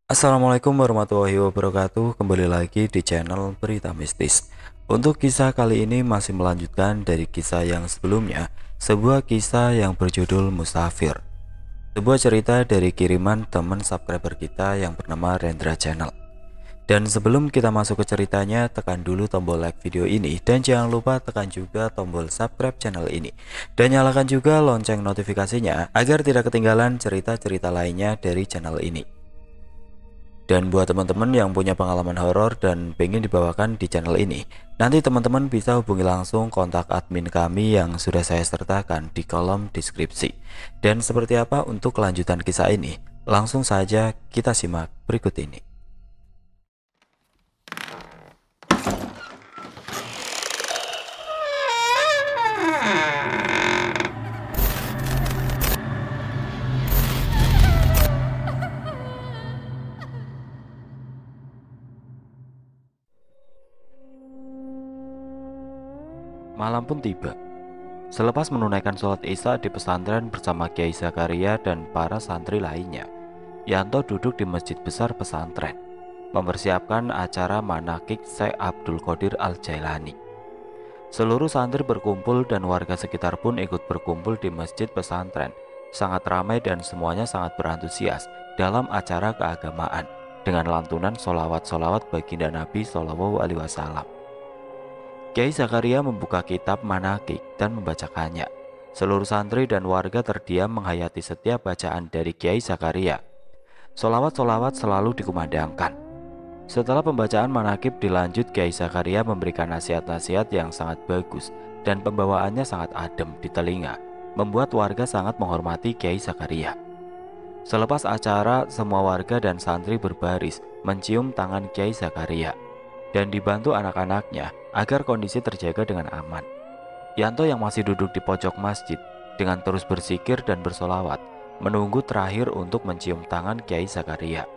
Assalamualaikum warahmatullahi wabarakatuh. Kembali lagi di channel Berita Mistis. Untuk kisah kali ini masih melanjutkan dari kisah yang sebelumnya, sebuah kisah yang berjudul Musafir. Sebuah cerita dari kiriman teman subscriber kita yang bernama Rendra Channel. Dan sebelum kita masuk ke ceritanya, tekan dulu tombol like video ini dan jangan lupa tekan juga tombol subscribe channel ini. Dan nyalakan juga lonceng notifikasinya agar tidak ketinggalan cerita-cerita lainnya dari channel ini. Dan buat teman-teman yang punya pengalaman horor dan pengen dibawakan di channel ini, nanti teman-teman bisa hubungi langsung kontak admin kami yang sudah saya sertakan di kolom deskripsi. Dan seperti apa untuk kelanjutan kisah ini? Langsung saja kita simak berikut ini. Malam pun tiba. Selepas menunaikan sholat Isya di pesantren bersama Kiai Zakaria dan para santri lainnya, Yanto duduk di masjid besar pesantren, mempersiapkan acara manakik Syekh Abdul Qadir Al-Jailani. Seluruh santri berkumpul dan warga sekitar pun ikut berkumpul di masjid pesantren. Sangat ramai dan semuanya sangat berantusias dalam acara keagamaan dengan lantunan solawat-solawat baginda Nabi Shallallahu Alaihi Wasallam. Kiai Zakaria membuka kitab manakik dan membacakannya. Seluruh santri dan warga terdiam menghayati setiap bacaan dari Kiai Zakaria. Solawat-solawat selalu dikumandangkan. Setelah pembacaan manakib dilanjut, Kiai Zakaria memberikan nasihat-nasihat yang sangat bagus dan pembawaannya sangat adem di telinga, membuat warga sangat menghormati Kiai Zakaria. Selepas acara, semua warga dan santri berbaris mencium tangan Kiai Zakaria dan dibantu anak-anaknya agar kondisi terjaga dengan aman. Yanto yang masih duduk di pojok masjid dengan terus berzikir dan bersolawat menunggu terakhir untuk mencium tangan Kiai Zakaria.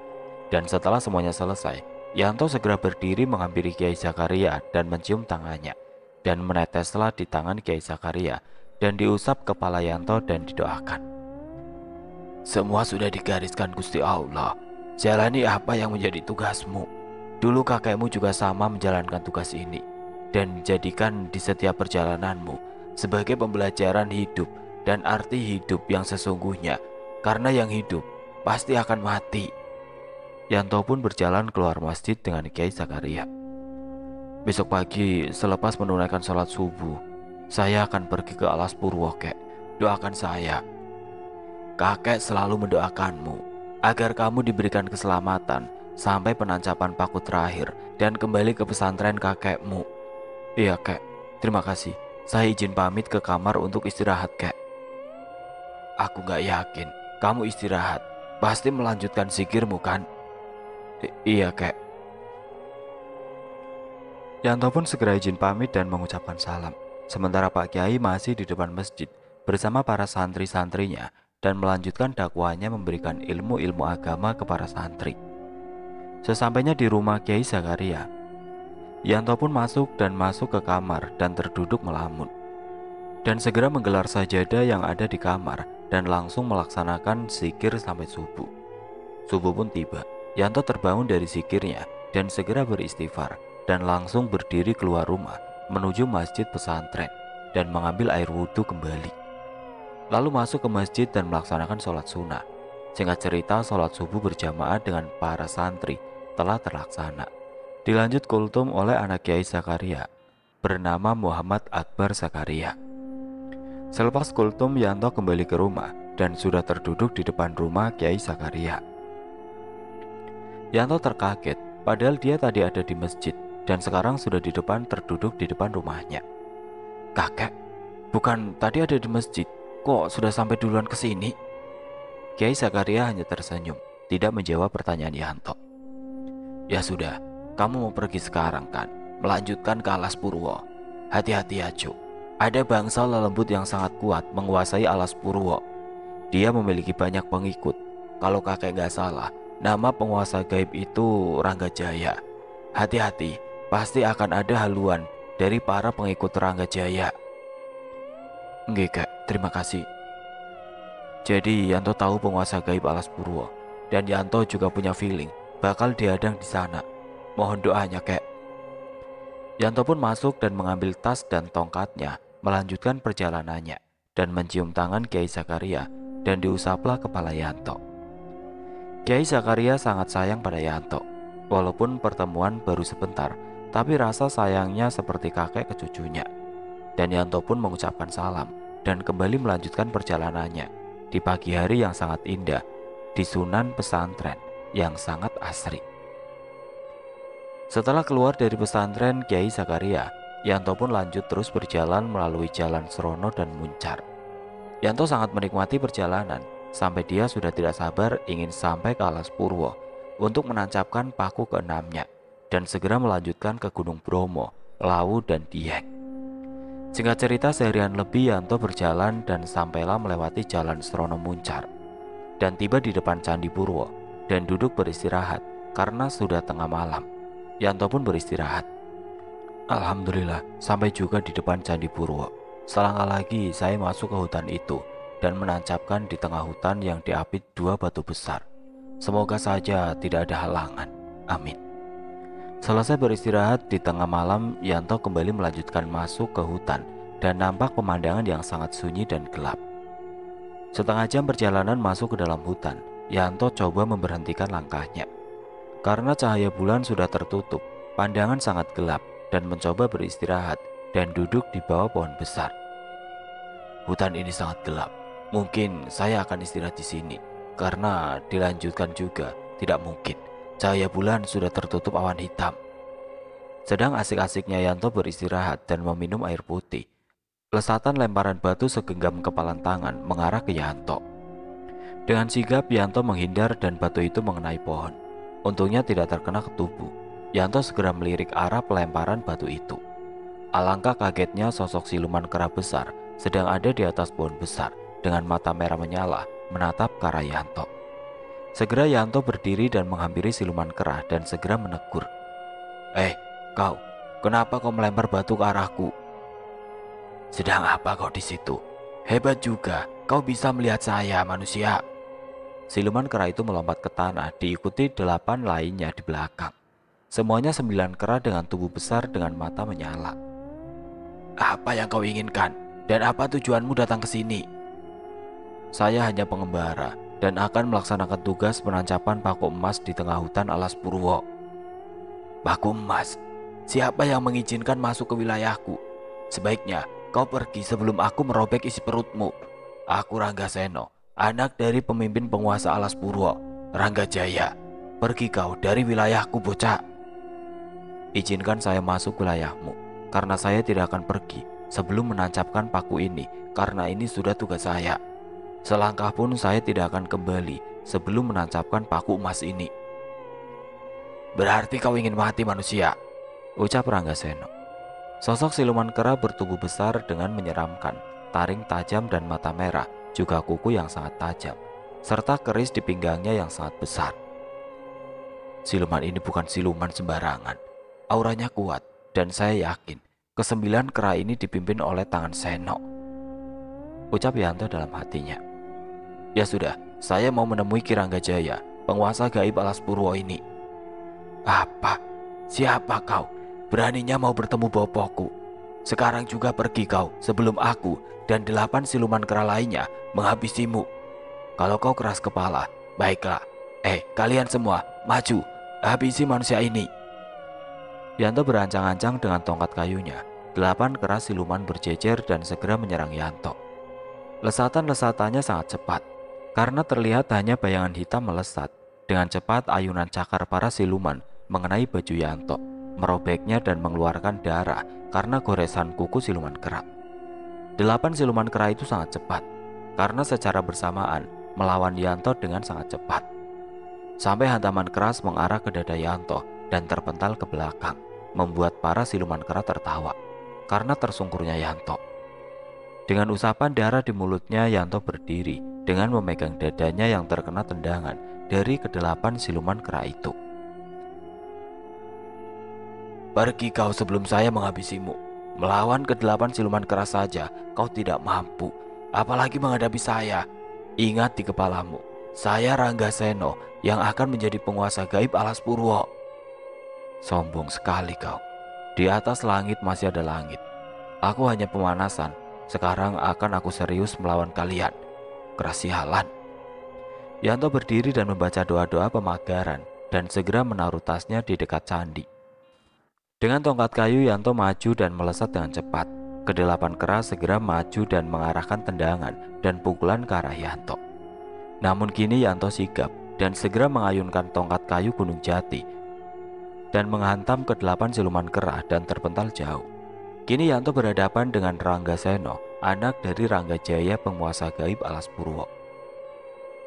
Dan setelah semuanya selesai, Yanto segera berdiri menghampiri Kiai Zakaria dan mencium tangannya, dan meneteslah di tangan Kiai Zakaria dan diusap kepala Yanto dan didoakan. Semua sudah digariskan Gusti Allah. Jalani apa yang menjadi tugasmu. Dulu kakekmu juga sama menjalankan tugas ini, dan jadikan di setiap perjalananmu sebagai pembelajaran hidup dan arti hidup yang sesungguhnya, karena yang hidup pasti akan mati. Yanto pun berjalan keluar masjid dengan Kiai Zakaria. Besok pagi selepas menunaikan sholat subuh, saya akan pergi ke Alas Purwo, kek. Doakan saya. Kakek selalu mendoakanmu agar kamu diberikan keselamatan sampai penancapan paku terakhir dan kembali ke pesantren kakekmu. Iya, kek. Terima kasih. Saya izin pamit ke kamar untuk istirahat, kek. Aku gak yakin kamu istirahat. Pasti melanjutkan zikirmu, kan? Iya, kek. Yanto pun segera izin pamit dan mengucapkan salam. Sementara Pak Kiai masih di depan masjid bersama para santri-santrinya dan melanjutkan dakwahnya memberikan ilmu-ilmu agama kepada santri. Sesampainya di rumah Kiai Zakaria, Yanto pun masuk ke kamar dan terduduk melamun. Dan segera menggelar sajadah yang ada di kamar dan langsung melaksanakan zikir sampai subuh. Subuh pun tiba. Yanto terbangun dari zikirnya dan segera beristighfar dan langsung berdiri keluar rumah menuju masjid pesantren dan mengambil air wudhu kembali. Lalu masuk ke masjid dan melaksanakan sholat sunnah. Singkat cerita, sholat subuh berjamaah dengan para santri telah terlaksana. Dilanjut kultum oleh anak Kiai Zakaria bernama Muhammad Akbar Zakaria. Selepas kultum, Yanto kembali ke rumah dan sudah terduduk di depan rumah Kiai Zakaria. Yanto terkaget, padahal dia tadi ada di masjid dan sekarang sudah terduduk di depan rumahnya. Kakek, bukan tadi ada di masjid, kok sudah sampai duluan ke sini? Kiai Zakaria hanya tersenyum, tidak menjawab pertanyaan Yanto. Ya sudah, kamu mau pergi sekarang kan? Melanjutkan ke Alas Purwo. Hati-hati ya, Cuk. Ada bangsa lelembut yang sangat kuat menguasai Alas Purwo. Dia memiliki banyak pengikut. Kalau kakek gak salah, nama penguasa gaib itu Ranggajaya. Hati-hati, pasti akan ada haluan dari para pengikut Ranggajaya. Nggih, Kak, terima kasih. Jadi Yanto tahu penguasa gaib Alas Purwo. Dan Yanto juga punya feeling bakal dihadang di sana. Mohon doanya, kek. Yanto pun masuk dan mengambil tas dan tongkatnya, melanjutkan perjalanannya, dan mencium tangan Kiai Zakaria, dan diusaplah kepala Yanto. Kiai Zakaria sangat sayang pada Yanto. Walaupun pertemuan baru sebentar, tapi rasa sayangnya seperti kakek ke cucunya. Dan Yanto pun mengucapkan salam, dan kembali melanjutkan perjalanannya, di pagi hari yang sangat indah, di Sunan pesantren yang sangat asri. Setelah keluar dari pesantren Kiai Zakaria, Yanto pun lanjut terus berjalan melalui jalan Serono dan Muncar. Yanto sangat menikmati perjalanan, sampai dia sudah tidak sabar ingin sampai ke Alas Purwo untuk menancapkan paku keenamnya dan segera melanjutkan ke Gunung Bromo, Lawu, dan Dieng. Singkat cerita, seharian lebih Yanto berjalan dan sampailah melewati jalan Serono Muncar dan tiba di depan Candi Purwo dan duduk beristirahat karena sudah tengah malam. Yanto pun beristirahat. Alhamdulillah, sampai juga di depan Candi Purwo. Selangkah lagi saya masuk ke hutan itu dan menancapkan di tengah hutan yang diapit 2 batu besar. Semoga saja tidak ada halangan. Amin. Selesai beristirahat di tengah malam, Yanto kembali melanjutkan masuk ke hutan dan nampak pemandangan yang sangat sunyi dan gelap. Setengah jam perjalanan masuk ke dalam hutan, Yanto coba memberhentikan langkahnya. Karena cahaya bulan sudah tertutup, pandangan sangat gelap dan mencoba beristirahat dan duduk di bawah pohon besar. Hutan ini sangat gelap. Mungkin saya akan istirahat di sini, karena dilanjutkan juga tidak mungkin. Cahaya bulan sudah tertutup awan hitam. Sedang asik-asiknya Yanto beristirahat dan meminum air putih, lesatan lemparan batu segenggam kepalan tangan mengarah ke Yanto. Dengan sigap Yanto menghindar dan batu itu mengenai pohon. Untungnya tidak terkena ke tubuh. Yanto segera melirik arah pelemparan batu itu. Alangkah kagetnya sosok siluman kera besar sedang ada di atas pohon besar dengan mata merah menyala menatap ke arah Yanto. Segera Yanto berdiri dan menghampiri siluman kera dan segera menegur. Kau, kenapa kau melempar batu ke arahku? Sedang apa kau di situ? Hebat juga, kau bisa melihat saya, manusia. Siluman kera itu melompat ke tanah diikuti 8 lainnya di belakang. Semuanya 9 kera dengan tubuh besar dengan mata menyala. Apa yang kau inginkan? Dan apa tujuanmu datang ke sini? Saya hanya pengembara dan akan melaksanakan tugas penancapan paku emas di tengah hutan Alas Purwo. Paku emas? Siapa yang mengizinkan masuk ke wilayahku? Sebaiknya kau pergi sebelum aku merobek isi perutmu. Aku Ranggaseno, anak dari pemimpin penguasa Alas Purwo, Ranggajaya. Pergi kau dari wilayahku, bocah. Izinkan saya masuk wilayahmu, karena saya tidak akan pergi sebelum menancapkan paku ini, karena ini sudah tugas saya. Selangkah pun saya tidak akan kembali sebelum menancapkan paku emas ini. Berarti kau ingin mati, manusia, ucap Ranggaseno. Sosok siluman kera bertubuh besar dengan menyeramkan, taring tajam dan mata merah, juga kuku yang sangat tajam, serta keris di pinggangnya yang sangat besar. Siluman ini bukan siluman sembarangan. Auranya kuat, dan saya yakin ke-9 kera ini dipimpin oleh tangan Seno, ucap Yanto dalam hatinya. Ya sudah, saya mau menemui Ki Ranggajaya, penguasa gaib Alas Purwo ini. Apa? Siapa kau? Beraninya mau bertemu bapakku? Sekarang juga pergi kau sebelum aku dan 8 siluman kera lainnya menghabisimu. Kalau kau keras kepala, baiklah. Kalian semua, maju, habisi manusia ini. Yanto berancang-ancang dengan tongkat kayunya. 8 kera siluman berjejer dan segera menyerang Yanto. Lesatan-lesatannya sangat cepat, karena terlihat hanya bayangan hitam melesat. Dengan cepat ayunan cakar para siluman mengenai baju Yanto, merobeknya dan mengeluarkan darah karena goresan kuku siluman kera. 8 siluman kera itu sangat cepat, karena secara bersamaan melawan Yanto dengan sangat cepat. Sampai hantaman keras mengarah ke dada Yanto dan terpental ke belakang, membuat para siluman kera tertawa karena tersungkurnya Yanto. Dengan usapan darah di mulutnya, Yanto berdiri dengan memegang dadanya yang terkena tendangan dari ke-8 siluman kera itu. Pergi kau sebelum saya menghabisimu. Melawan ke-8 siluman kera saja kau tidak mampu, apalagi menghadapi saya. Ingat di kepalamu, Saya Rangga Seno yang akan menjadi penguasa gaib alas Purwo. Sombong sekali kau. Di atas langit masih ada langit. Aku hanya pemanasan. Sekarang akan aku serius melawan kalian. Kerasialan. Yanto berdiri dan membaca doa-doa pemagaran dan segera menaruh tasnya di dekat candi. Dengan tongkat kayu, Yanto maju dan melesat dengan cepat. Kedelapan kera segera maju dan mengarahkan tendangan dan pukulan ke arah Yanto. Namun kini Yanto sigap dan segera mengayunkan tongkat kayu gunung jati dan menghantam ke-8 siluman kera dan terpental jauh. Kini Yanto berhadapan dengan Rangga Seno, anak dari Rangga Jaya, penguasa gaib alas Purwo.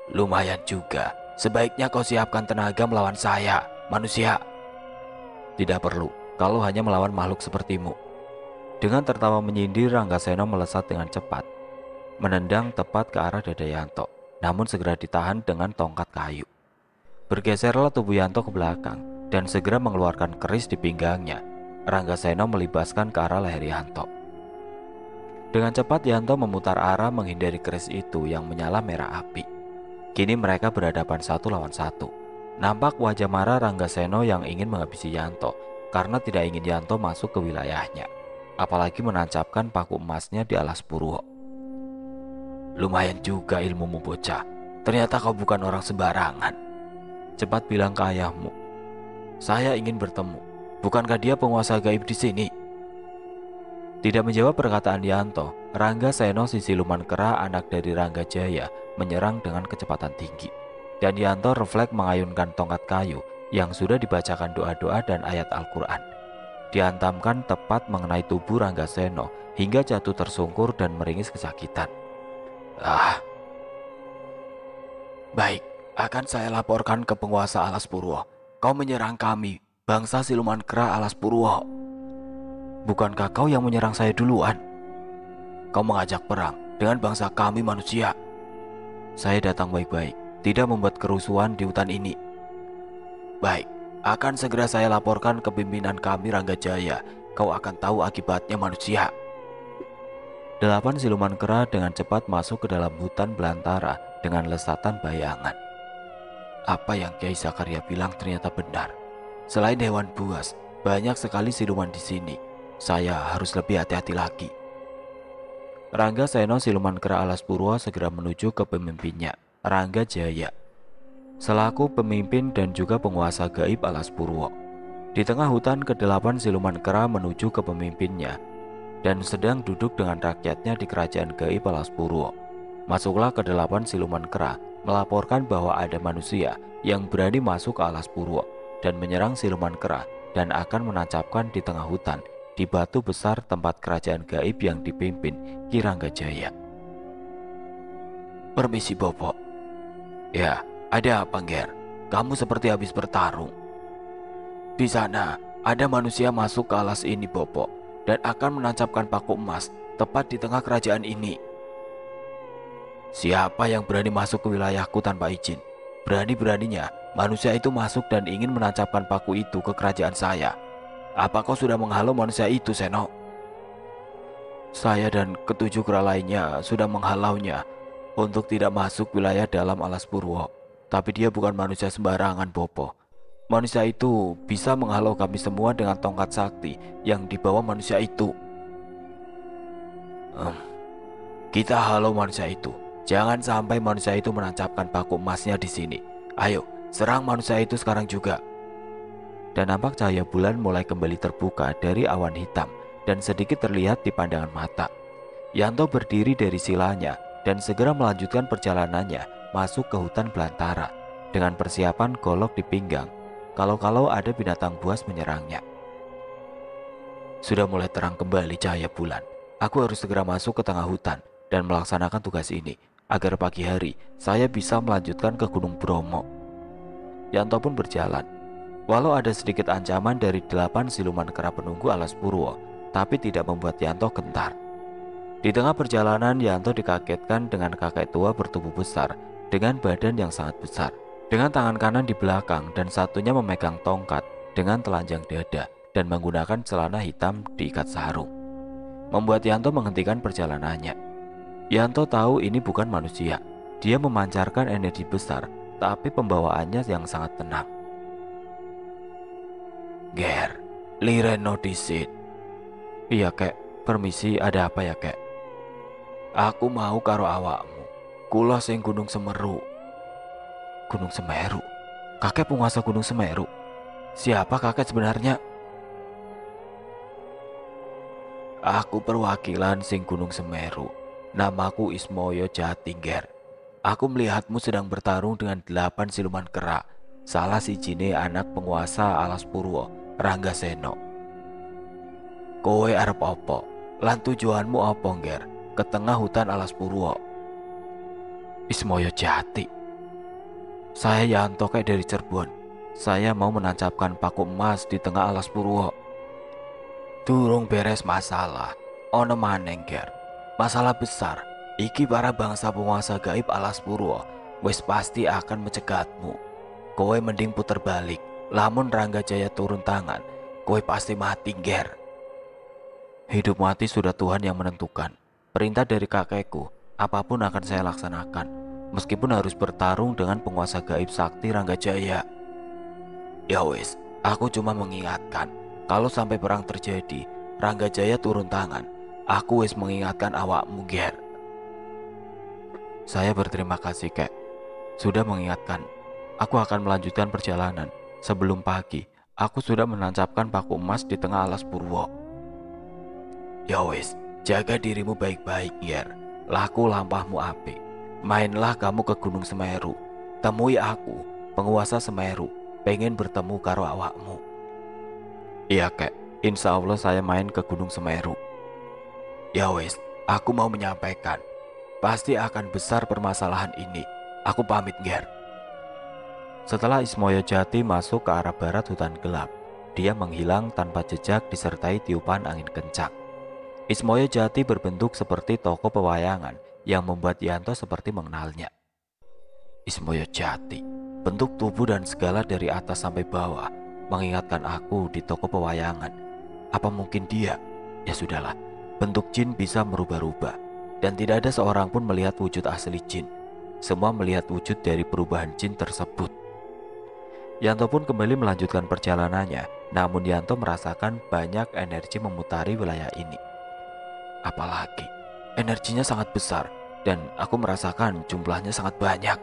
Lumayan juga, sebaiknya kau siapkan tenaga melawan saya, manusia. Tidak perlu, kalau hanya melawan makhluk sepertimu. Dengan tertawa menyindir, Rangga Seno melesat dengan cepat, menendang tepat ke arah dada Yanto, namun segera ditahan dengan tongkat kayu. Bergeserlah tubuh Yanto ke belakang dan segera mengeluarkan keris di pinggangnya. Rangga Seno melibaskan ke arah leher Yanto. Dengan cepat Yanto memutar arah menghindari keris itu yang menyala merah api. Kini mereka berhadapan 1 lawan 1. Nampak wajah marah Rangga Seno yang ingin menghabisi Yanto karena tidak ingin Yanto masuk ke wilayahnya, apalagi menancapkan paku emasnya di alas Purwo. Lumayan juga ilmumu, bocah. Ternyata kau bukan orang sembarangan. Cepat bilang ke ayahmu. Saya ingin bertemu. Bukankah dia penguasa gaib di sini? Tidak menjawab perkataan Yanto, Rangga Seno, si siluman kera anak dari Rangga Jaya, menyerang dengan kecepatan tinggi. Dan Yanto refleks mengayunkan tongkat kayu yang sudah dibacakan doa-doa dan ayat Al-Quran. Dihantamkan tepat mengenai tubuh Rangga Seno hingga jatuh tersungkur dan meringis kesakitan. Baik, akan saya laporkan ke penguasa alas Purwo. Kau menyerang kami, bangsa siluman kera alas Purwo. Bukankah kau yang menyerang saya duluan? Kau mengajak perang dengan bangsa kami manusia. Saya datang baik-baik, tidak membuat kerusuhan di hutan ini. Baik, akan segera saya laporkan ke pimpinan kami Rangga Jaya. Kau akan tahu akibatnya, manusia. 8 siluman kera dengan cepat masuk ke dalam hutan belantara dengan lesatan bayangan. Apa yang Kiai Zakaria bilang ternyata benar. Selain hewan buas, banyak sekali siluman di sini. Saya harus lebih hati-hati lagi. Rangga Seno, siluman kera alas Purwo, segera menuju ke pemimpinnya, Rangga Jaya, selaku pemimpin dan juga penguasa gaib alas Purwo. Di tengah hutan, ke-8 siluman kera menuju ke pemimpinnya dan sedang duduk dengan rakyatnya di kerajaan gaib alas Purwo. Masuklah ke-8 siluman kera melaporkan bahwa ada manusia yang berani masuk ke alas Purwo dan menyerang siluman kera dan akan menancapkan di tengah hutan di batu besar tempat kerajaan gaib yang dipimpin Ki Rangga Jaya. Permisi, Bopo. Ya, ada apa, Nger? Kamu seperti habis bertarung. Di sana ada manusia masuk ke alas ini, Bopo, dan akan menancapkan paku emas tepat di tengah kerajaan ini. Siapa yang berani masuk ke wilayahku tanpa izin? Berani-beraninya manusia itu masuk dan ingin menancapkan paku itu ke kerajaan saya. Apa kau sudah menghalau manusia itu, Seno? Saya dan ke-7 kera lainnya sudah menghalaunya untuk tidak masuk wilayah dalam alas Purwo. Tapi dia bukan manusia sembarangan, Bopo. Manusia itu bisa menghalau kami semua dengan tongkat sakti yang dibawa manusia itu. Kita halau manusia itu. Jangan sampai manusia itu menancapkan paku emasnya di sini. Ayo, serang manusia itu sekarang juga. Dan nampak cahaya bulan mulai kembali terbuka dari awan hitam dan sedikit terlihat di pandangan mata. Yanto berdiri dari silanya dan segera melanjutkan perjalanannya masuk ke hutan belantara dengan persiapan golok di pinggang kalau-kalau ada binatang buas menyerangnya. Sudah mulai terang kembali cahaya bulan. Aku harus segera masuk ke tengah hutan dan melaksanakan tugas ini agar pagi hari saya bisa melanjutkan ke Gunung Bromo. Yanto pun berjalan. Walau ada sedikit ancaman dari 8 siluman kera penunggu alas Purwo, tapi tidak membuat Yanto gentar. Di tengah perjalanan, Yanto dikagetkan dengan kakek tua bertubuh besar dengan badan yang sangat besar, dengan tangan kanan di belakang dan satunya memegang tongkat dengan telanjang dada dan menggunakan celana hitam diikat sarung, membuat Yanto menghentikan perjalanannya. Yanto tahu ini bukan manusia. Dia memancarkan energi besar, tapi pembawaannya yang sangat tenang. Ger, liren notisit. Iya kek, permisi, ada apa ya kek? Aku mau karo awakmu. Kula sing Gunung Semeru. Gunung Semeru? Kakek penguasa Gunung Semeru? Siapa kakek sebenarnya? Aku perwakilan sing Gunung Semeru. Namaku Ismoyo Jatingger. Aku melihatmu sedang bertarung dengan 8 siluman kera. Salah sijine anak penguasa Alas Purwo, Ranggaseno. Kowe arep apa? Lan tujuanmu apa, Nger? Ke tengah hutan Alas Purwo. Ismoyo Jati. Saya Yanto kayak dari Cirebon. Saya mau menancapkan paku emas di tengah Alas Purwo. Durung beres masalah. Ono maneng, Ger. Masalah besar. Iki para bangsa penguasa gaib Alas Purwo wis pasti akan mencegatmu. Kowe mending puter balik. Lamun Ranggajaya turun tangan, kowe pasti mati, Ger. Hidup mati sudah Tuhan yang menentukan. Perintah dari kakekku, apapun akan saya laksanakan, meskipun harus bertarung dengan penguasa gaib sakti Ranggajaya. Ya wis, aku cuma mengingatkan, kalau sampai perang terjadi, Ranggajaya turun tangan, aku wis mengingatkan awakmu, Ger. Saya berterima kasih, kek. Sudah mengingatkan. Aku akan melanjutkan perjalanan. Sebelum pagi, aku sudah menancapkan paku emas di tengah Alas Purwo. Ya wis, jaga dirimu baik-baik, Ger. Laku lampahmu apik. Mainlah kamu ke Gunung Semeru. Temui aku, penguasa Semeru. Pengen bertemu karo awakmu. Iya, kek. Insya Allah saya main ke Gunung Semeru. Ya wis, aku mau menyampaikan. Pasti akan besar permasalahan ini. Aku pamit, Ger. Setelah Ismoyo Jati masuk ke arah barat hutan gelap, dia menghilang tanpa jejak disertai tiupan angin kencang. Ismoyo Jati berbentuk seperti tokoh pewayangan yang membuat Yanto seperti mengenalnya. Ismoyo Jati, bentuk tubuh dan segala dari atas sampai bawah mengingatkan aku di toko pewayangan. Apa mungkin dia? Ya sudahlah, bentuk jin bisa merubah-rubah. Dan tidak ada seorang pun melihat wujud asli jin. Semua melihat wujud dari perubahan jin tersebut. Yanto pun kembali melanjutkan perjalanannya. Namun Yanto merasakan banyak energi memutari wilayah ini. Apalagi, energinya sangat besar. Dan aku merasakan jumlahnya sangat banyak.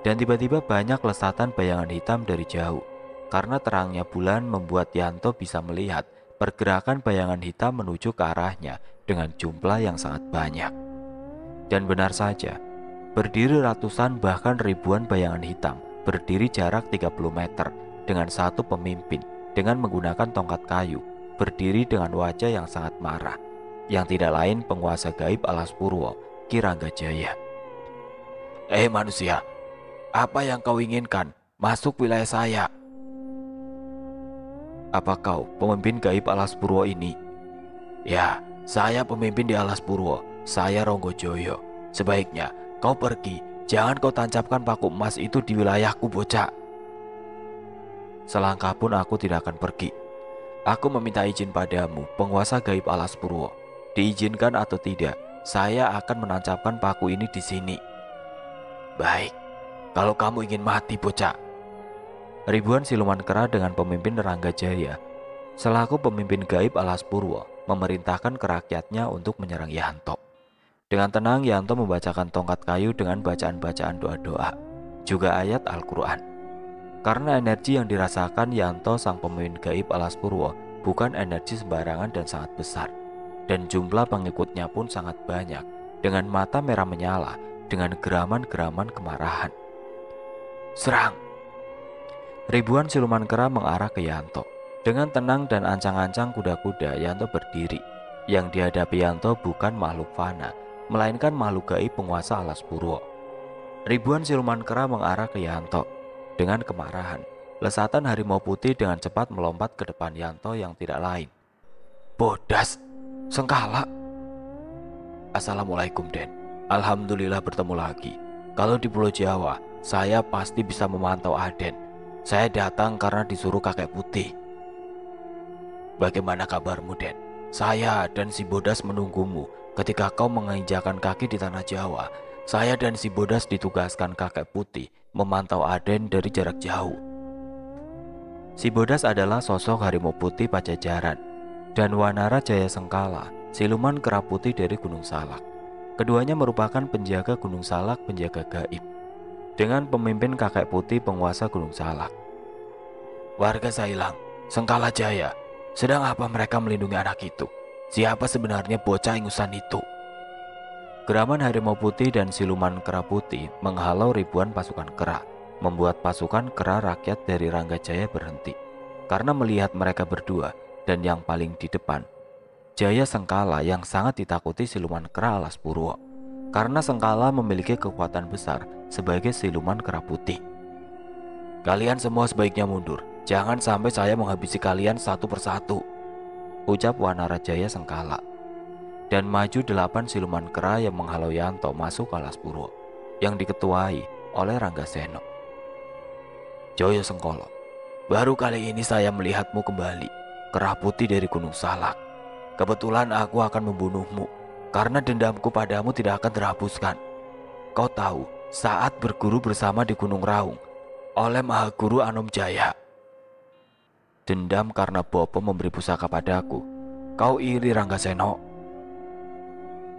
Dan tiba-tiba banyak lesatan bayangan hitam dari jauh. Karena terangnya bulan membuat Yanto bisa melihat pergerakan bayangan hitam menuju ke arahnya dengan jumlah yang sangat banyak. Dan benar saja, berdiri ratusan bahkan ribuan bayangan hitam berdiri jarak 30 meter dengan satu pemimpin dengan menggunakan tongkat kayu, berdiri dengan wajah yang sangat marah, yang tidak lain penguasa gaib Alas Purwo, Ki Ranggajaya. Manusia, apa yang kau inginkan? Masuk wilayah saya. Apa kau pemimpin gaib Alas Purwo ini? Ya, saya pemimpin di Alas Purwo. Saya Ronggojoyo. Sebaiknya kau pergi. Jangan kau tancapkan paku emas itu di wilayahku, bocah. Selangkah pun aku tidak akan pergi. Aku meminta izin padamu, penguasa gaib Alas Purwo. Diizinkan atau tidak, saya akan menancapkan paku ini di sini. Baik, kalau kamu ingin mati, bocah. Ribuan siluman kera dengan pemimpin Ranggajaya selaku pemimpin gaib Alas Purwo memerintahkan ke rakyatnya untuk menyerang Yanto. Dengan tenang Yanto membacakan tongkat kayu dengan bacaan-bacaan doa-doa, juga ayat Al-Quran. Karena energi yang dirasakan Yanto sang pemimpin gaib Alas Purwo bukan energi sembarangan dan sangat besar. Dan jumlah pengikutnya pun sangat banyak, dengan mata merah menyala, dengan geraman-geraman kemarahan. Serang! Ribuan siluman kera mengarah ke Yanto. Dengan tenang dan ancang-ancang kuda-kuda, Yanto berdiri. Yang dihadapi Yanto bukan makhluk fana, melainkan makhluk gaib penguasa Alas Purwo. Ribuan siluman kera mengarah ke Yanto. Dengan kemarahan, lesatan harimau putih dengan cepat melompat ke depan Yanto yang tidak lain. Bodas, Sengkala. Assalamualaikum, Den. Alhamdulillah bertemu lagi. Kalau di Pulau Jawa, saya pasti bisa memantau Aden. Saya datang karena disuruh kakek putih. Bagaimana kabarmu, Den? Saya dan si Bodas menunggumu ketika kau menginjakan kaki di tanah Jawa. Saya dan si Bodas ditugaskan kakek putih memantau Aden dari jarak jauh. Si Bodas adalah sosok harimau putih Pajajaran dan Wanara Jaya Sengkala, siluman kera putih dari Gunung Salak. Keduanya merupakan penjaga Gunung Salak, penjaga gaib, dengan pemimpin kakek putih penguasa Gunung Salak. Warga Sailang, Sengkala Jaya, sedang apa mereka melindungi anak itu? Siapa sebenarnya bocah ingusan itu? Geraman harimau putih dan siluman kera putih menghalau ribuan pasukan kera, membuat pasukan kera rakyat dari Ranggajaya berhenti. Karena melihat mereka berdua dan yang paling di depan, Jaya Sengkala yang sangat ditakuti siluman kera alas Purwo. Karena Sengkala memiliki kekuatan besar sebagai siluman kera putih. Kalian semua sebaiknya mundur, jangan sampai saya menghabisi kalian satu persatu, ucap Wanara Jaya Sengkala. Dan maju 8 siluman kera yang menghalau Yanto masuk ke alas Purwo, yang diketuai oleh Ranggaseno. Joyo Sengkolo, baru kali ini saya melihatmu kembali, kera putih dari Gunung Salak. Kebetulan aku akan membunuhmu, karena dendamku padamu tidak akan terhapuskan. Kau tahu, saat berguru bersama di Gunung Raung, oleh Mahaguru Anom Jaya. Dendam karena Bopo memberi pusaka padaku. Kau iri Ranggaseno.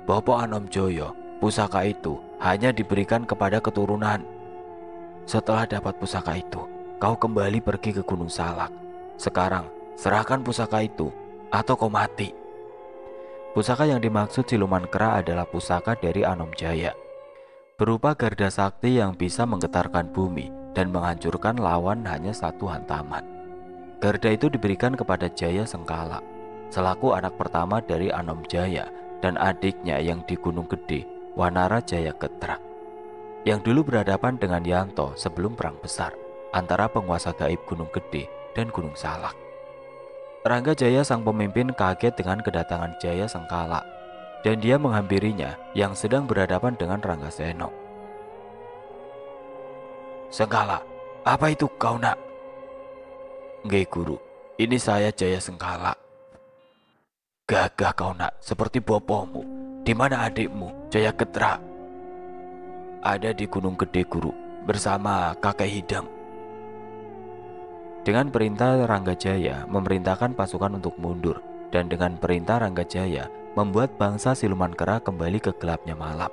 Bopo Anom Joyo, pusaka itu hanya diberikan kepada keturunan. Setelah dapat pusaka itu, kau kembali pergi ke Gunung Salak. Sekarang, serahkan pusaka itu, atau kau mati. Pusaka yang dimaksud siluman kera adalah pusaka dari Anom Jaya, berupa garda sakti yang bisa menggetarkan bumi dan menghancurkan lawan hanya satu hantaman. Garda itu diberikan kepada Jaya Sengkala, selaku anak pertama dari Anom Jaya dan adiknya yang di Gunung Gede, Wanara Jaya Ketra, yang dulu berhadapan dengan Yanto sebelum perang besar antara penguasa gaib Gunung Gede dan Gunung Salak. Ranggajaya sang pemimpin kaget dengan kedatangan Jaya Sengkala, dan dia menghampirinya yang sedang berhadapan dengan Ranggaseno. Sengkala, apa itu kau nak? Nggih guru, ini saya Jaya Sengkala. Gagah kau nak, seperti bopomu. Di mana adikmu, Jaya Ketra? Ada di Gunung Gede guru, bersama kakek Hidang. Dengan perintah Ranggajaya memerintahkan pasukan untuk mundur, dan dengan perintah Ranggajaya membuat bangsa siluman kera kembali ke gelapnya malam,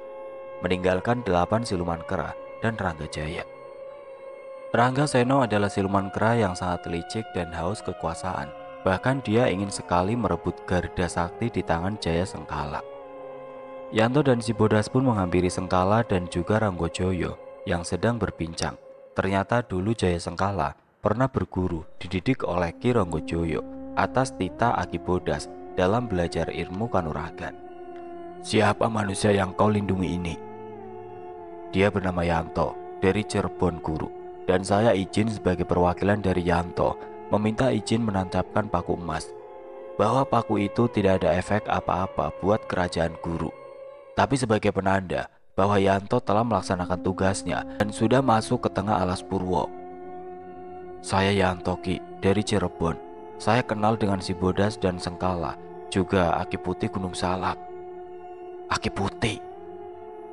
meninggalkan 8 siluman kera dan Ranggajaya. Ranggaseno adalah siluman kera yang sangat licik dan haus kekuasaan. Bahkan dia ingin sekali merebut garda sakti di tangan Jaya Sengkala. Yanto dan si Bodas pun menghampiri Sengkala dan juga Ranggojoyo yang sedang berbincang. Ternyata dulu Jaya Sengkala pernah berguru dididik oleh Ki Ranggojoyo atas titah Aki Bodas dalam belajar ilmu kanuragan. Siapa manusia yang kau lindungi ini? Dia bernama Yanto dari Cirebon guru, dan saya izin sebagai perwakilan dari Yanto meminta izin menancapkan paku emas, bahwa paku itu tidak ada efek apa-apa buat kerajaan guru, tapi sebagai penanda bahwa Yanto telah melaksanakan tugasnya dan sudah masuk ke tengah alas Purwo. Saya Yanto Ki dari Cirebon. Saya kenal dengan si Bodas dan Sengkala, juga Aki Putih Gunung Salak. Aki Putih?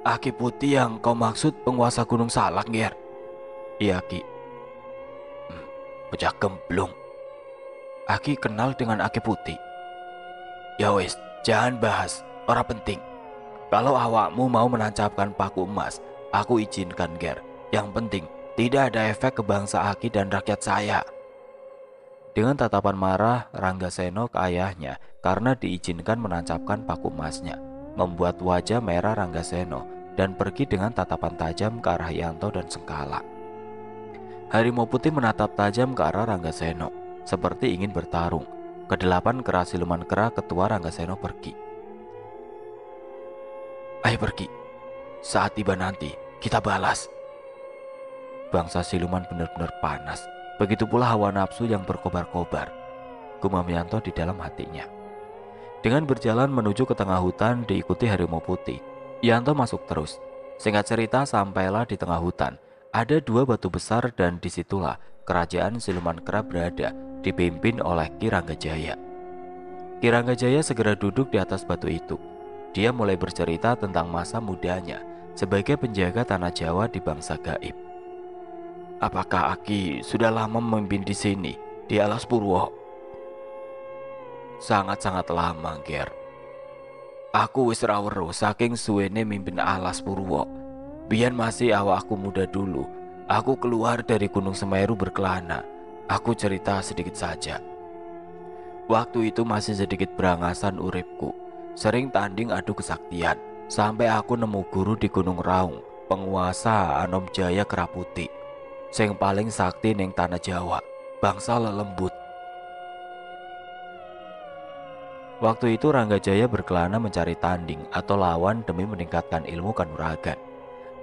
Aki Putih yang kau maksud penguasa Gunung Salak, Nger? Iya Ki. Bocah gemblung. Aki kenal dengan Aki Putih. Ya wis, jangan bahas, ora penting. Kalau awakmu mau menancapkan paku emas, aku izinkan, Ger. Yang penting, tidak ada efek ke bangsa Aki dan rakyat saya. Dengan tatapan marah, Ranggaseno ke ayahnya karena diizinkan menancapkan paku emasnya, membuat wajah merah Ranggaseno dan pergi dengan tatapan tajam ke arah Yanto dan Sengkala. Harimau putih menatap tajam ke arah Ranggaseno, seperti ingin bertarung. Kedelapan kera siluman kera ketua Ranggaseno pergi. Ayo pergi, saat tiba nanti kita balas. Bangsa siluman benar-benar panas. Begitu pula hawa nafsu yang berkobar-kobar, gumam Yanto di dalam hatinya. Dengan berjalan menuju ke tengah hutan diikuti harimau putih, Yanto masuk terus. Singkat cerita, sampailah di tengah hutan. Ada 2 batu besar dan disitulah kerajaan siluman kera berada, dipimpin oleh Ki Ranggajaya. Ki Ranggajaya segera duduk di atas batu itu. Dia mulai bercerita tentang masa mudanya sebagai penjaga tanah Jawa di bangsa gaib. Apakah Aki sudah lama memimpin di sini, di Alas Purwo? Sangat-sangat lama, Ger. Aku wis ra weruh saking suwene mimpin Alas Purwo. Biyen masih awakku muda dulu, aku keluar dari Gunung Semeru berkelana. Aku cerita sedikit saja. Waktu itu masih sedikit berangasan uripku, sering tanding adu kesaktian, sampai aku nemu guru di Gunung Raung, penguasa Anom Jaya Keraputi, sing paling sakti ning tanah Jawa, bangsa lelembut. Waktu itu Ranggajaya berkelana mencari tanding atau lawan demi meningkatkan ilmu kanuragan.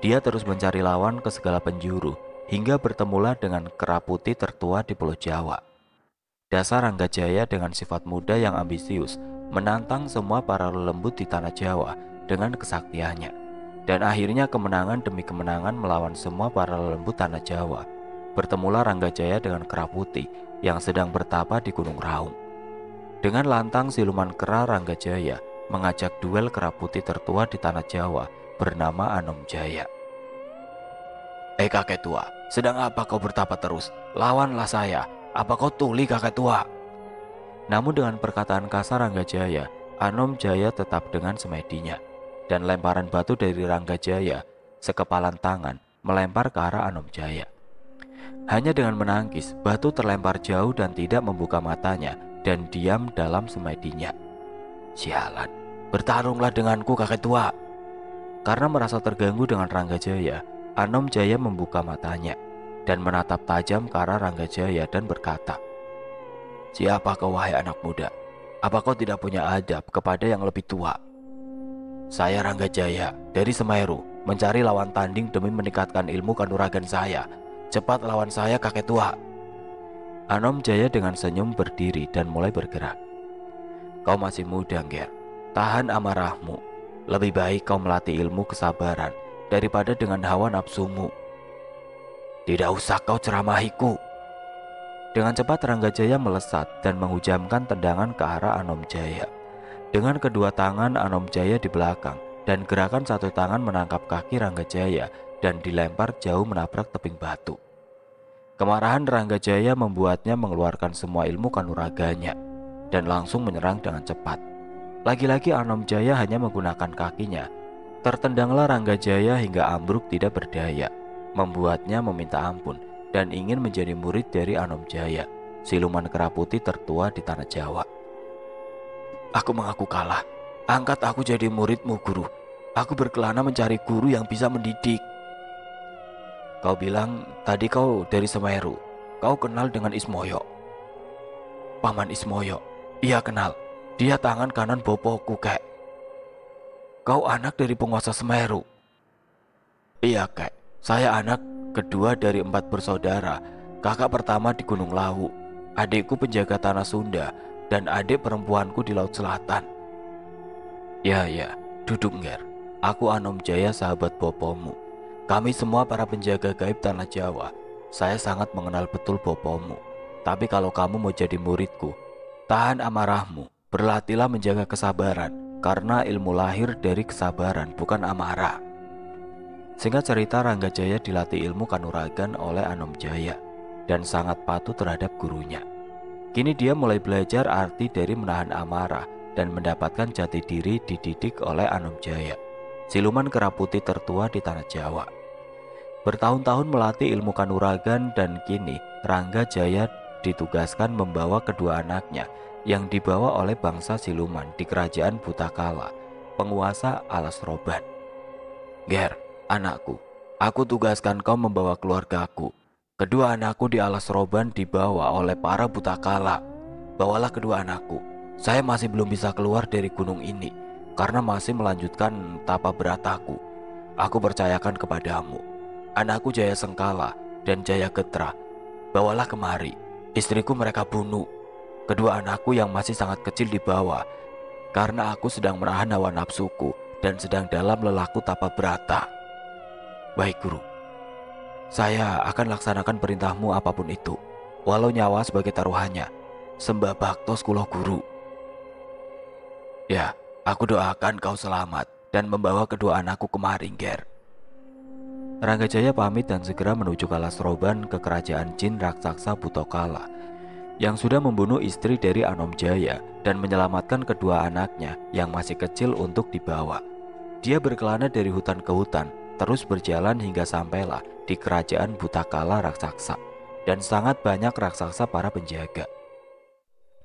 Dia terus mencari lawan ke segala penjuru, hingga bertemulah dengan Keraputi tertua di Pulau Jawa. Dasar Ranggajaya dengan sifat muda yang ambisius menantang semua para lelembut di tanah Jawa dengan kesaktiannya. Dan akhirnya kemenangan demi kemenangan melawan semua para lelembut tanah Jawa. Bertemulah Ranggajaya dengan Keraputi yang sedang bertapa di Gunung Raung. Dengan lantang siluman kera Ranggajaya mengajak duel Keraputi tertua di tanah Jawa bernama Anom Jaya. Kakek tua, sedang apa kau bertapa terus? Lawanlah saya. Apa kau tuli, kakek tua? Namun dengan perkataan kasar Ranggajaya, Anom Jaya tetap dengan semedinya. Dan lemparan batu dari Ranggajaya sekepalan tangan melempar ke arah Anom Jaya. Hanya dengan menangkis, batu terlempar jauh dan tidak membuka matanya dan diam dalam semedinya. Sialan, bertarunglah denganku, kakek tua. Karena merasa terganggu dengan Ranggajaya, Anom Jaya membuka matanya dan menatap tajam ke arah Ranggajaya dan berkata, "Siapa kau, wahai anak muda? Apa kau tidak punya adab kepada yang lebih tua?" "Saya Ranggajaya dari Semeru, mencari lawan tanding demi meningkatkan ilmu kanuragan saya. Cepat lawan saya, kakek tua." Anom Jaya dengan senyum berdiri dan mulai bergerak. "Kau masih muda, Ger. Tahan amarahmu. Lebih baik kau melatih ilmu kesabaran daripada dengan hawa nafsumu." "Tidak usah kau ceramahiku." Dengan cepat Ranggajaya melesat dan menghujamkan tendangan ke arah Anom Jaya. Dengan kedua tangan Anom Jaya di belakang dan gerakan satu tangan menangkap kaki Ranggajaya dan dilempar jauh menabrak tebing batu. Kemarahan Ranggajaya membuatnya mengeluarkan semua ilmu kanuraganya dan langsung menyerang dengan cepat. Lagi-lagi Anom Jaya hanya menggunakan kakinya. Tertendanglah Ranggajaya hingga ambruk tidak berdaya, membuatnya meminta ampun dan ingin menjadi murid dari Anom Jaya, siluman Keraputi tertua di tanah Jawa. "Aku mengaku kalah. Angkat aku jadi muridmu, guru. Aku berkelana mencari guru yang bisa mendidik." "Kau bilang tadi kau dari Semeru. Kau kenal dengan Ismoyo?" "Paman Ismoyo? Iya kenal. Dia tangan kanan bopoku, kek." "Kau anak dari penguasa Semeru?" "Iya, kek. Saya anak kedua dari 4 bersaudara. Kakak pertama di Gunung Lawu, adikku penjaga tanah Sunda, dan adik perempuanku di Laut Selatan." Ya, duduk, Nger. Aku Anom Jaya, sahabat bopomu. Kami semua para penjaga gaib tanah Jawa. Saya sangat mengenal betul bopomu. Tapi kalau kamu mau jadi muridku, tahan amarahmu, berlatihlah menjaga kesabaran, karena ilmu lahir dari kesabaran, bukan amarah. Singkat cerita, Ranggajaya dilatih ilmu kanuragan oleh Anom Jaya dan sangat patuh terhadap gurunya. Kini dia mulai belajar arti dari menahan amarah dan mendapatkan jati diri dididik oleh Anom Jaya, siluman Keraputi tertua di tanah Jawa. Bertahun-tahun melatih ilmu kanuragan dan kini Ranggajaya ditugaskan membawa kedua anaknya yang dibawa oleh bangsa siluman di kerajaan Butakala, penguasa Alas Roban. "Ger, anakku, aku tugaskan kau membawa keluargaku. Kedua anakku di Alas Roban dibawa oleh para Butakala. Bawalah kedua anakku. Saya masih belum bisa keluar dari gunung ini karena masih melanjutkan tapa berataku. Aku percayakan kepadamu, anakku Jaya Sengkala dan Jaya Getra. Bawalah kemari. Istriku mereka bunuh. Kedua anakku yang masih sangat kecil dibawa karena aku sedang menahan hawa nafsuku dan sedang dalam lelaku tapa berata." "Baik, guru. Saya akan laksanakan perintahmu apapun itu, walau nyawa sebagai taruhannya. Sembah baktos kulo, guru." "Ya, aku doakan kau selamat dan membawa kedua anakku kemari, Ger." Ranggajaya pamit dan segera menuju Alasroban ke kerajaan jin raksasa Bhutokala yang sudah membunuh istri dari Anomjaya dan menyelamatkan kedua anaknya yang masih kecil untuk dibawa. Dia berkelana dari hutan ke hutan, terus berjalan hingga sampailah di kerajaan Bhutakala raksasa, dan sangat banyak raksasa para penjaga.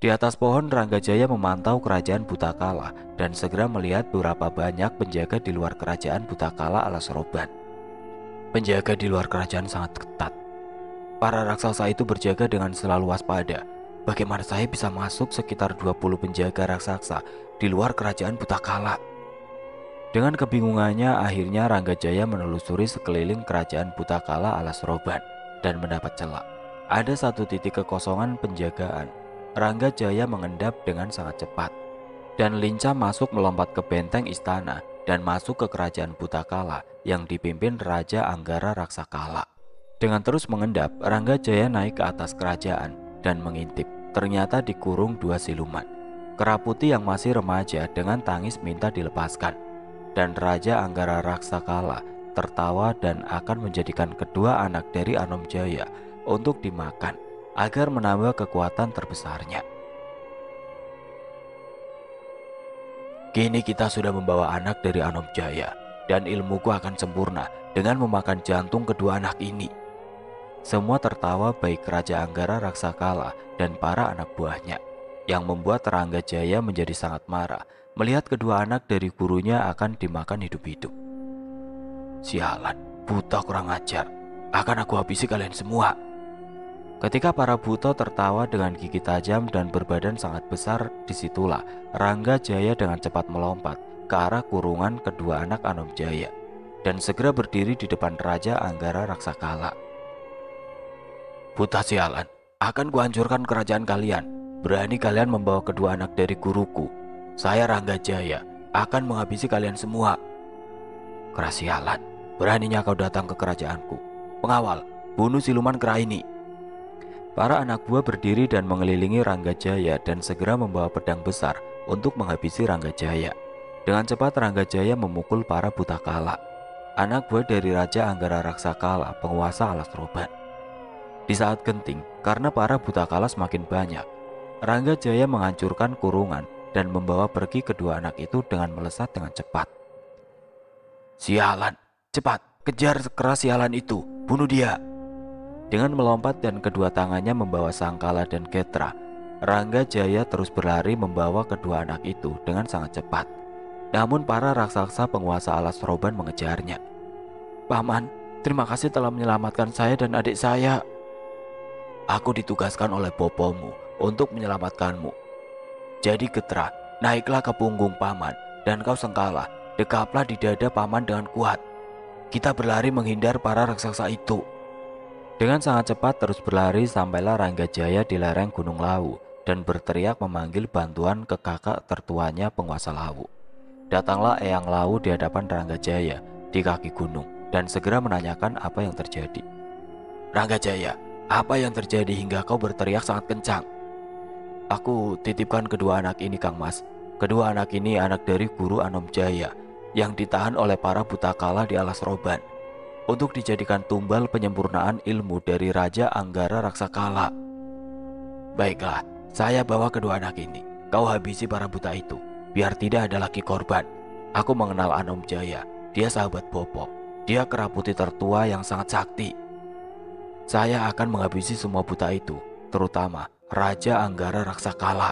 Di atas pohon Ranggajaya memantau kerajaan Bhutakala dan segera melihat beberapa banyak penjaga di luar kerajaan Bhutakala Alasroban. Penjaga di luar kerajaan sangat ketat. Para raksasa itu berjaga dengan selalu waspada. Bagaimana saya bisa masuk sekitar 20 penjaga raksasa di luar kerajaan Bhutakala? Dengan kebingungannya, akhirnya Ranggajaya menelusuri sekeliling kerajaan Bhutakala Alasroban dan mendapat celah. Ada satu titik kekosongan penjagaan. Ranggajaya mengendap dengan sangat cepat dan lincah masuk melompat ke benteng istana dan masuk ke kerajaan Bhutakala yang dipimpin Raja Anggara Raksakala. Dengan terus mengendap, Ranggajaya naik ke atas kerajaan dan mengintip. Ternyata dikurung dua siluman, kera putih yang masih remaja dengan tangis minta dilepaskan. Dan Raja Anggara Raksakala tertawa dan akan menjadikan kedua anak dari Anomjaya untuk dimakan agar menambah kekuatan terbesarnya. Kini kita sudah membawa anak dari Anomjaya dan ilmuku akan sempurna dengan memakan jantung kedua anak ini. Semua tertawa baik Raja Anggara Raksakala dan para anak buahnya, yang membuat Ranggajaya menjadi sangat marah melihat kedua anak dari gurunya akan dimakan hidup-hidup. Sialan, buta kurang ajar, akan aku habisi kalian semua. Ketika para buta tertawa dengan gigi tajam dan berbadan sangat besar, disitulah Ranggajaya dengan cepat melompat ke arah kurungan kedua anak Anomjaya dan segera berdiri di depan Raja Anggara Raksakala. Buta sialan, akan kuhancurkan kerajaan kalian. Berani kalian membawa kedua anak dari guruku. Saya Ranggajaya akan menghabisi kalian semua. Keras sialan, beraninya kau datang ke kerajaanku. Pengawal, bunuh siluman kera ini. Para anak buah berdiri dan mengelilingi Ranggajaya dan segera membawa pedang besar untuk menghabisi Ranggajaya. Dengan cepat Ranggajaya memukul para Bhutakala, anak buah dari Raja Anggara Raksakala, penguasa Alasroban. Di saat genting, karena para Bhutakala semakin banyak, Ranggajaya menghancurkan kurungan dan membawa pergi kedua anak itu dengan melesat dengan cepat. Sialan, cepat, kejar kera sialan itu, bunuh dia. Dengan melompat dan kedua tangannya membawa sangkala dan ketra, Ranggajaya terus berlari membawa kedua anak itu dengan sangat cepat. Namun para raksasa penguasa Alasroban mengejarnya. Paman, terima kasih telah menyelamatkan saya dan adik saya. Aku ditugaskan oleh bopomu untuk menyelamatkanmu. Jadi ketra, naiklah ke punggung paman dan kau sengkala, dekaplah di dada paman dengan kuat. Kita berlari menghindar para raksasa itu. Dengan sangat cepat terus berlari sampailah Ranggajaya di lereng Gunung Lawu dan berteriak memanggil bantuan ke kakak tertuanya penguasa Lawu. Datanglah Eyang Lawu di hadapan Ranggajaya di kaki gunung dan segera menanyakan apa yang terjadi. Ranggajaya, apa yang terjadi hingga kau berteriak sangat kencang? Aku titipkan kedua anak ini, Kang Mas. Kedua anak ini anak dari guru Anomjaya yang ditahan oleh para Bhutakala di Alasroban untuk dijadikan tumbal penyempurnaan ilmu dari Raja Anggara Raksakala. Baiklah, saya bawa kedua anak ini. Kau habisi para buta itu, biar tidak ada lagi korban. Aku mengenal Anomjaya, dia sahabat Bopo. Dia kera putih tertua yang sangat sakti. Saya akan menghabisi semua buta itu, terutama Raja Anggara Raksakala.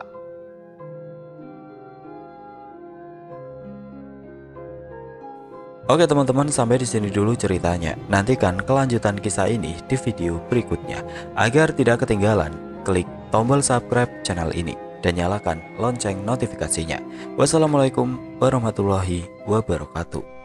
Oke teman-teman, sampai di sini dulu ceritanya. Nantikan kelanjutan kisah ini di video berikutnya. Agar tidak ketinggalan, klik tombol subscribe channel ini dan nyalakan lonceng notifikasinya. Wassalamualaikum warahmatullahi wabarakatuh.